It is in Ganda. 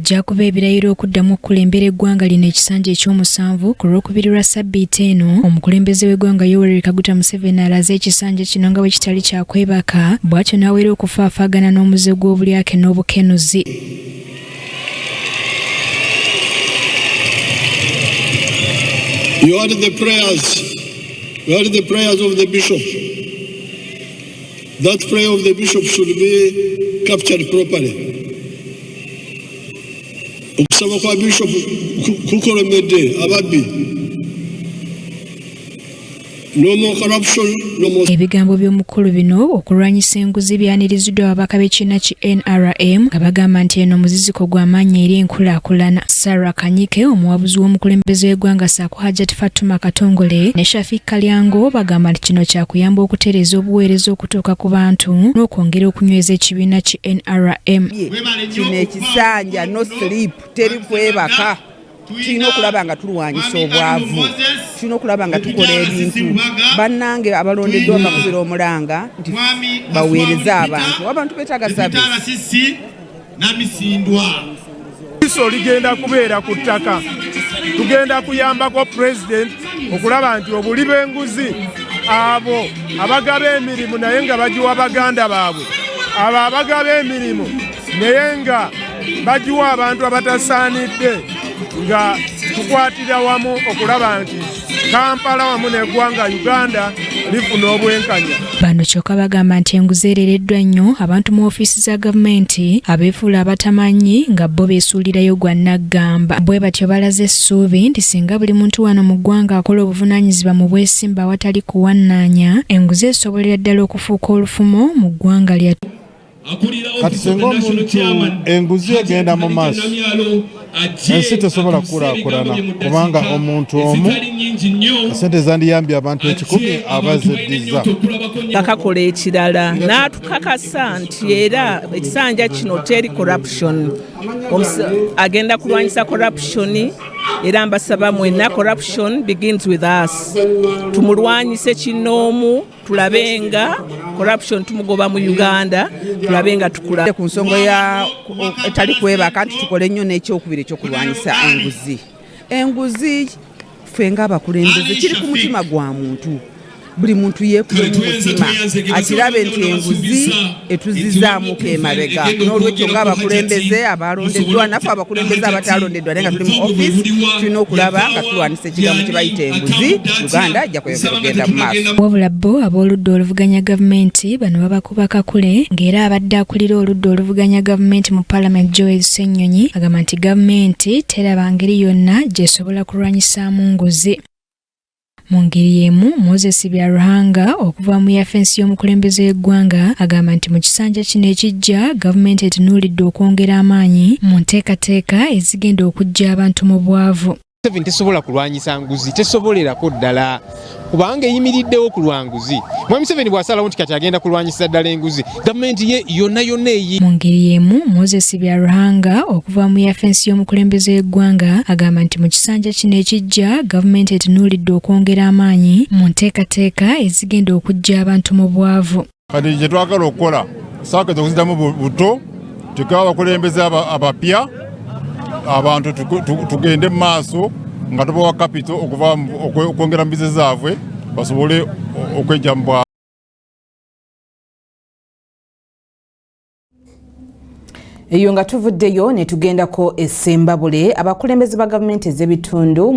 wajja kuba ebirayiro okuddamu okulembera eggwanga lino ekisanja ekyomusanvu ku lwokubiri lwa ssabbiiti eno. Omukulembeze w'eggwanga Yoweri Kaguta Museveni alaze ekisanja kino nga bwe kitali kyakwebaka, bw'atyo n'aweera okufaafaagana n'omuze gw'obulyake n'obukenuzi. You heard the prayers. You heard the prayers of the bishop. That prayer of the bishop should be captured properly. Okusaba kwa bishop kukolemedde ababbi. No more corruption, no more. Ebigambo by'omukulu bino okulwanyisa enguzi byaniriziddwa ababaka b'ekibiina ki NRM nga bagamba nti eno muziziko gw'amaanyi eri enkulaakulana. Sarah Kanyike, omuwabuzi w'omukulembeze w'eggwanga Ssaako Hajjat Fatuma Katongole ne Shafik Kalyango bagamba nti kino kyakuyamba okutereeza obuweereza okutuuka ku bantu n'okwongera okunyweza ekibiina ki NRM. Kino ekisanja no sleep teri kwebaka. Tulina okulaba nga tulwanyisa obwavu, tulina okulaba nga tukola ebintu bannange abalondeddwa bakubira omulanga nti baweereza abantu beetaaga saavisi. Iso ligenda kubeera ku ttaka, tugenda kuyambako pulezidenti okulaba nti obuli b'enguzi abo abagaba emirimu naye nga bagiwa baganda baabwe, abo abagaba emirimu naye nga bagiwa abantu abatasaanidde, nga tukwatira wamu okulaba nti Kampala wamu n'eggwanga Uganda lifuna obwenkanya. Bano kyokka bagamba nti enguzi erereddwa nnyo abantu mu ofiisi za gavumenti abeefuula abatamanyi nga bo beesuulirayo gwa naggamba. Bwe batyo balaze essuubi nti singa buli muntu wano mu ggwanga akola obuvunaanyizibwa mu bwesimba awatali kuwannaanya, enguzi esobolera ddala okufuuka olufumo mu ggwanga lyattu. Kati singa omuntu enguzi egenda mu maaso, ensi tesobola kukulaakulana kubanga omuntu omu ssente zandiyambye abantu 1,000 abazeddiza. Bakakola ekirala n'atukakasa nti era ekisanja kino teri corruption, agenda kulwanyisa corruption era mbasaba mwenna corruption begins with us. Tumulwanyise kinoomu tulabe nga corruption tumugoba mu Uganda, tulabe nga tukula ku nsonga ya etali kwebaka nti tukole nnyo n'ekyokubiri ekyokulwanyisa enguzi. Enguzi ffe ng'abakulembeze kiri ku mutima gwa muntu. Buli muntu yeekube mu mutima akirabe nti enguzi etuzizaamuko emabega. N'olwekyo ng'abakulembeze abalondeddwa naffe abakulembeze abatalondeddwa naye nga tuli mu ofiisi tulina okulaba nga tulwanyisa ekigambo kye bayita enguzi, Uganda ajja kweyongera okugenda mu maaso. Wabula bo ab'oludda oluvuganya gavumenti bano babakuba kakule ng'era abadde akulira oludda oluvuganya gavumenti mu Parliament Joel Ssennyonyi agamba nti gavumenti teraba ngeri yonna gy'esobola kulwanyisaamu nguzi. Mu ngeri y'emu, Moses Byaruhanga okuva mu yafensi y'omukulembeze w'eggwanga agamba nti mu kisanja kino ekijja gavumenti etunuulidde okwongera amaanyi mu nteekateeka ezigenda okuggya abantu mu bwavu. Museveni tesobola kulwanyisa nguzi, tesobolerako ddala kubanga eyimiriddewo ku lwanguzi. Mwami Museveni bw'asalawo nti kati agenda kulwanyisa ddala enguzi, gavumenti ye yonna eyi. Mu ngeri y'emu, Moses Byaruhanga okuva mu yafensi y'omukulembeze w'eggwanga agamba nti mu kisanja kino ekijja gavumenti etunuulidde okwongera amaanyi mu nteekateeka ezigenda okuggya abantu mu bwavu. Kati kye twagala okukola saakeza okuziddamu buto, tukaba abakulembeze abapya abantu tugende mu maaso nga tubawa kapito okuva okwongera mu bizinesi zaabwe basobole okwejja mu bwavu. Eyo nga tuvuddeyo ne tugendako e Ssembabule, abakulembeze ba gavumenti ez'ebitundu